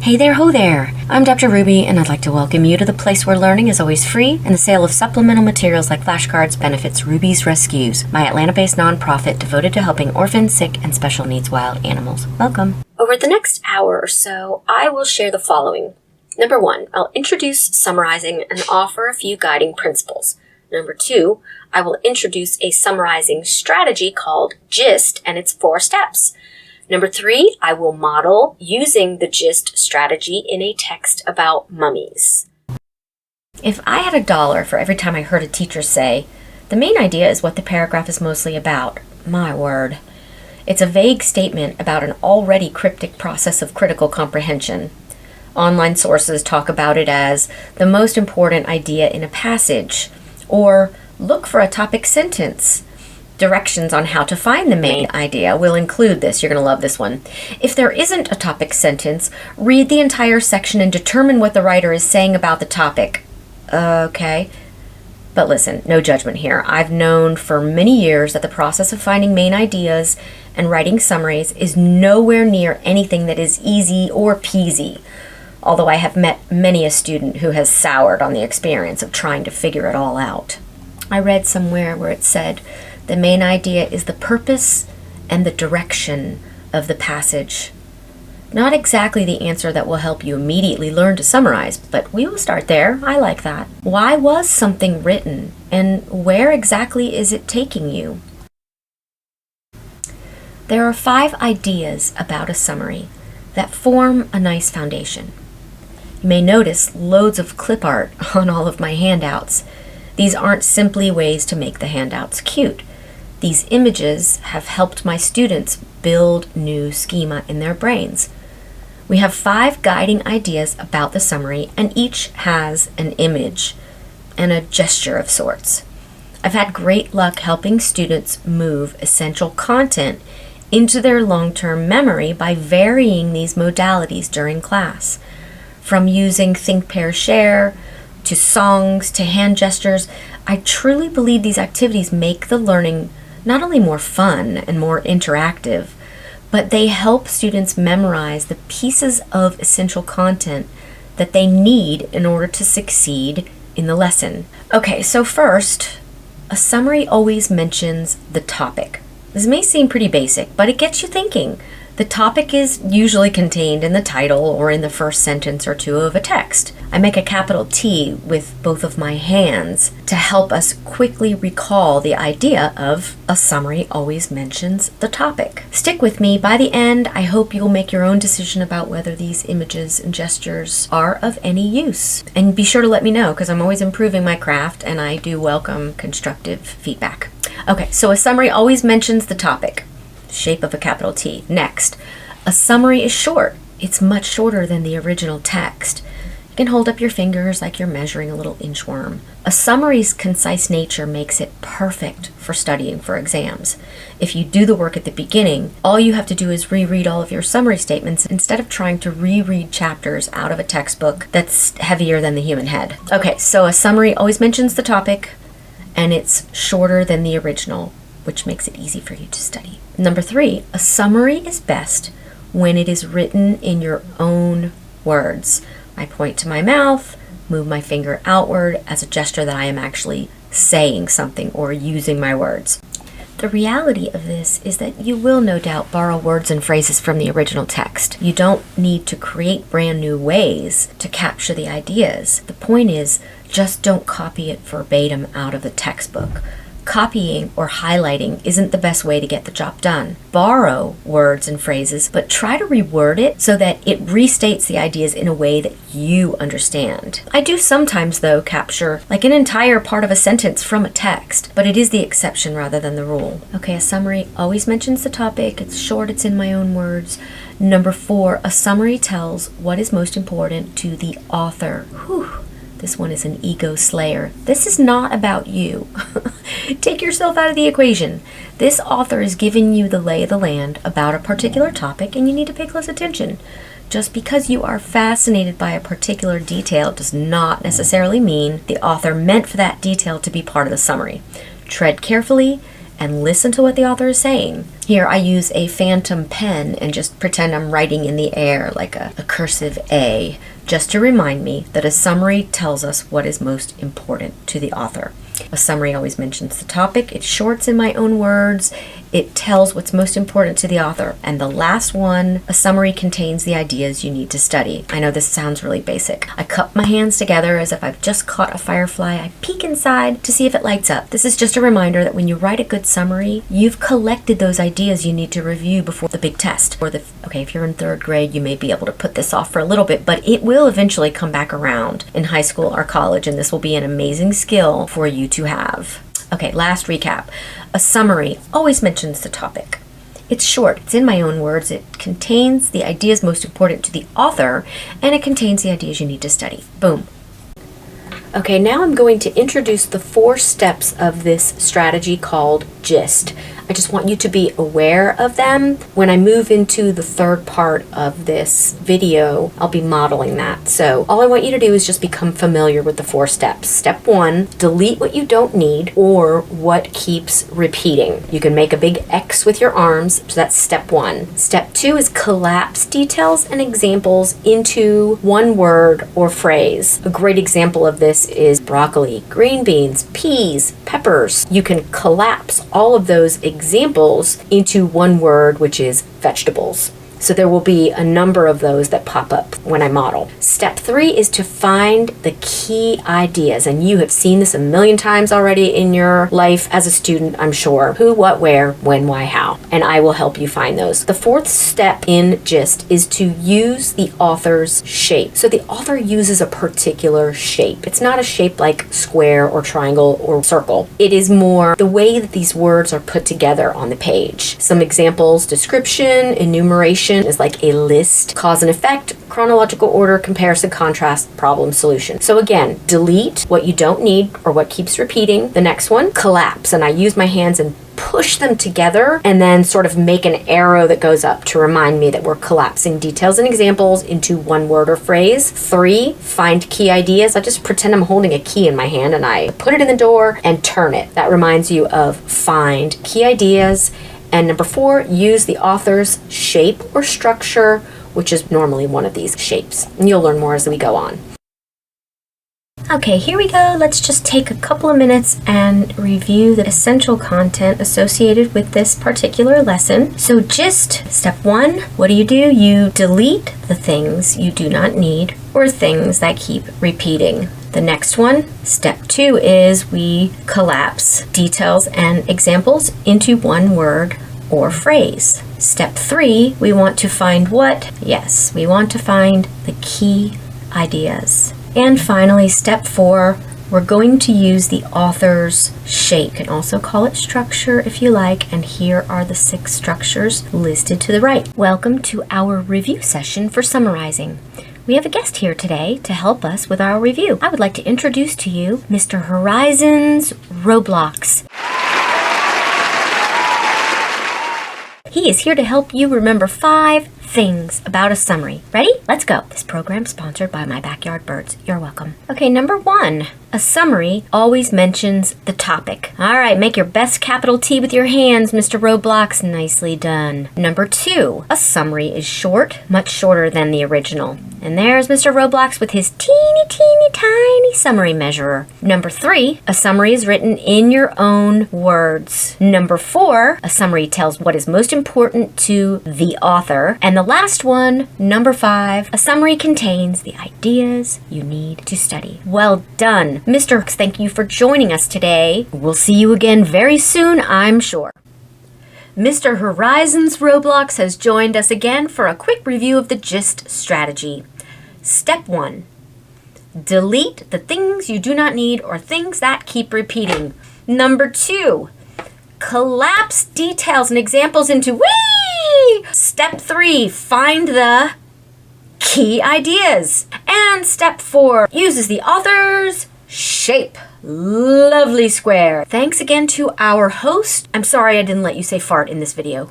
Hey there, ho there! I'm Dr. Ruby, and I'd like to welcome you to the place where learning is always free and the sale of supplemental materials like flashcards benefits Ruby's Rescues, my Atlanta-based nonprofit devoted to helping orphan, sick, and special needs wild animals. Welcome. Over the next hour or so, I will share the following. Number 1, I'll introduce summarizing and offer a few guiding principles. Number 2, I will introduce a summarizing strategy called GIST and its 4 steps. Number 3, I will model using the GIST strategy in a text about mummies. If I had $1 for every time I heard a teacher say, the main idea is what the paragraph is mostly about, my word. It's a vague statement about an already cryptic process of critical comprehension. Online sources talk about it as the most important idea in a passage, or look for a topic sentence. Directions on how to find the main idea will include this. You're going to love this one. If there isn't a topic sentence, read the entire section and determine what the writer is saying about the topic. Okay. But listen, no judgment here. I've known for many years that the process of finding main ideas and writing summaries is nowhere near anything that is easy or peasy. Although I have met many a student who has soured on the experience of trying to figure it all out. I read somewhere where it said, the main idea is the purpose and the direction of the passage. Not exactly the answer that will help you immediately learn to summarize, but we will start there. I like that. Why was something written, and where exactly is it taking you? There are 5 ideas about a summary that form a nice foundation. You may notice loads of clip art on all of my handouts. These aren't simply ways to make the handouts cute. These images have helped my students build new schema in their brains. We have 5 guiding ideas about the summary, and each has an image and a gesture of sorts. I've had great luck helping students move essential content into their long-term memory by varying these modalities during class. From using Think, Pair, Share, to songs, to hand gestures, I truly believe these activities make the learning not only more fun and more interactive, but they help students memorize the pieces of essential content that they need in order to succeed in the lesson. Okay, so first, a summary always mentions the topic. This may seem pretty basic, but it gets you thinking. The topic is usually contained in the title or in the first sentence or 2 of a text. I make a capital T with both of my hands to help us quickly recall the idea of a summary always mentions the topic. Stick with me. By the end, I hope you'll make your own decision about whether these images and gestures are of any use. And be sure to let me know, because I'm always improving my craft and I do welcome constructive feedback. Okay, so a summary always mentions the topic. Shape of a capital T. Next, a summary is short. It's much shorter than the original text. You can hold up your fingers like you're measuring a little inchworm. A summary's concise nature makes it perfect for studying for exams. If you do the work at the beginning, all you have to do is reread all of your summary statements instead of trying to reread chapters out of a textbook that's heavier than the human head. Okay, so a summary always mentions the topic, and it's shorter than the original, which makes it easy for you to study. Number 3, a summary is best when it is written in your own words. I point to my mouth, move my finger outward as a gesture that I am actually saying something or using my words. The reality of this is that you will no doubt borrow words and phrases from the original text. You don't need to create brand new ways to capture the ideas. The point is, just don't copy it verbatim out of the textbook. Copying or highlighting isn't the best way to get the job done. Borrow words and phrases, but try to reword it so that it restates the ideas in a way that you understand. I do sometimes, though, capture like an entire part of a sentence from a text, but it is the exception rather than the rule. Okay, a summary always mentions the topic. It's short, it's in my own words. Number 4, a summary tells what is most important to the author. Whew. This one is an ego slayer. This is not about you. Take yourself out of the equation. This author is giving you the lay of the land about a particular topic, and you need to pay close attention. Just because you are fascinated by a particular detail does not necessarily mean the author meant for that detail to be part of the summary. Tread carefully and listen to what the author is saying. Here I use a phantom pen and just pretend I'm writing in the air like a cursive A, just to remind me that a summary tells us what is most important to the author. A summary always mentions the topic, it shorts in my own words, it tells what's most important to the author. And the last one, a summary contains the ideas you need to study. I know this sounds really basic. I cup my hands together as if I've just caught a firefly. I peek inside to see if it lights up. This is just a reminder that when you write a good summary, you've collected those ideas you need to review before the big test. Okay, if you're in 3rd grade, you may be able to put this off for a little bit, but it will eventually come back around in high school or college, and this will be an amazing skill for you to have. Okay, last recap. A summary always mentions the topic. It's short, it's in my own words, it contains the ideas most important to the author, and it contains the ideas you need to study. Boom. Okay, now I'm going to introduce the 4 steps of this strategy called GIST. I just want you to be aware of them. When I move into the 3rd part of this video, I'll be modeling that. So all I want you to do is just become familiar with the 4 steps. Step 1, delete what you don't need or what keeps repeating. You can make a big X with your arms, so that's step 1. Step 2 is collapse details and examples into one word or phrase. A great example of this is broccoli, green beans, peas, peppers. You can collapse all of those examples into one word, which is vegetables. So there will be a number of those that pop up when I model. Step 3 is to find the key ideas, and you have seen this a million times already in your life as a student, I'm sure. Who, what, where, when, why, how, and I will help you find those. The 4th step in GIST is to use the author's shape. So the author uses a particular shape. It's not a shape like square or triangle or circle. It is more the way that these words are put together on the page. Some examples: description, enumeration is like a list, cause and effect, chronological order, comparison, contrast, problem, solution. So again, delete what you don't need or what keeps repeating. The next one, collapse, and I use my hands and push them together and then sort of make an arrow that goes up to remind me that we're collapsing details and examples into one word or phrase. 3, find key ideas. I just pretend I'm holding a key in my hand and I put it in the door and turn it. That reminds you of find key ideas. And number 4, use the author's shape or structure, which is normally one of these shapes. And you'll learn more as we go on. Okay, here we go. Let's just take a couple of minutes and review the essential content associated with this particular lesson. So GIST, step 1, what do? You delete the things you do not need or things that keep repeating. The next one, step 2, is we collapse details and examples into one word or phrase. Step 3, we want to find what? Yes, we want to find the key ideas. And finally, step 4, we're going to use the author's shape. You can also call it structure if you like, and here are the 6 structures listed to the right. Welcome to our review session for summarizing. We have a guest here today to help us with our review. I would like to introduce to you Mr. Horizons Roblox. He is here to help you remember 5 things about a summary. Ready? Let's go. This program sponsored by My Backyard Birds. You're welcome. Okay, number 1. A summary always mentions the topic. All right, make your best capital T with your hands, Mr. Roblox. Nicely done. Number 2. A summary is short, much shorter than the original. And there's Mr. Roblox with his teeny tiny summary measurer. Number 3. A summary is written in your own words. Number 4. A summary tells what is most important to the author. And the last one, number 5, a summary contains the ideas you need to study. Well done. Mr. Hooks, thank you for joining us today. We'll see you again very soon, I'm sure. Mr. Horizons Roblox has joined us again for a quick review of the GIST strategy. Step 1. Delete the things you do not need or things that keep repeating. Number 2. Collapse details and examples into whee! Step 3. Find the key ideas. And step 4 uses the author's shape. Lovely square. Thanks again to our host. I'm sorry I didn't let you say fart in this video.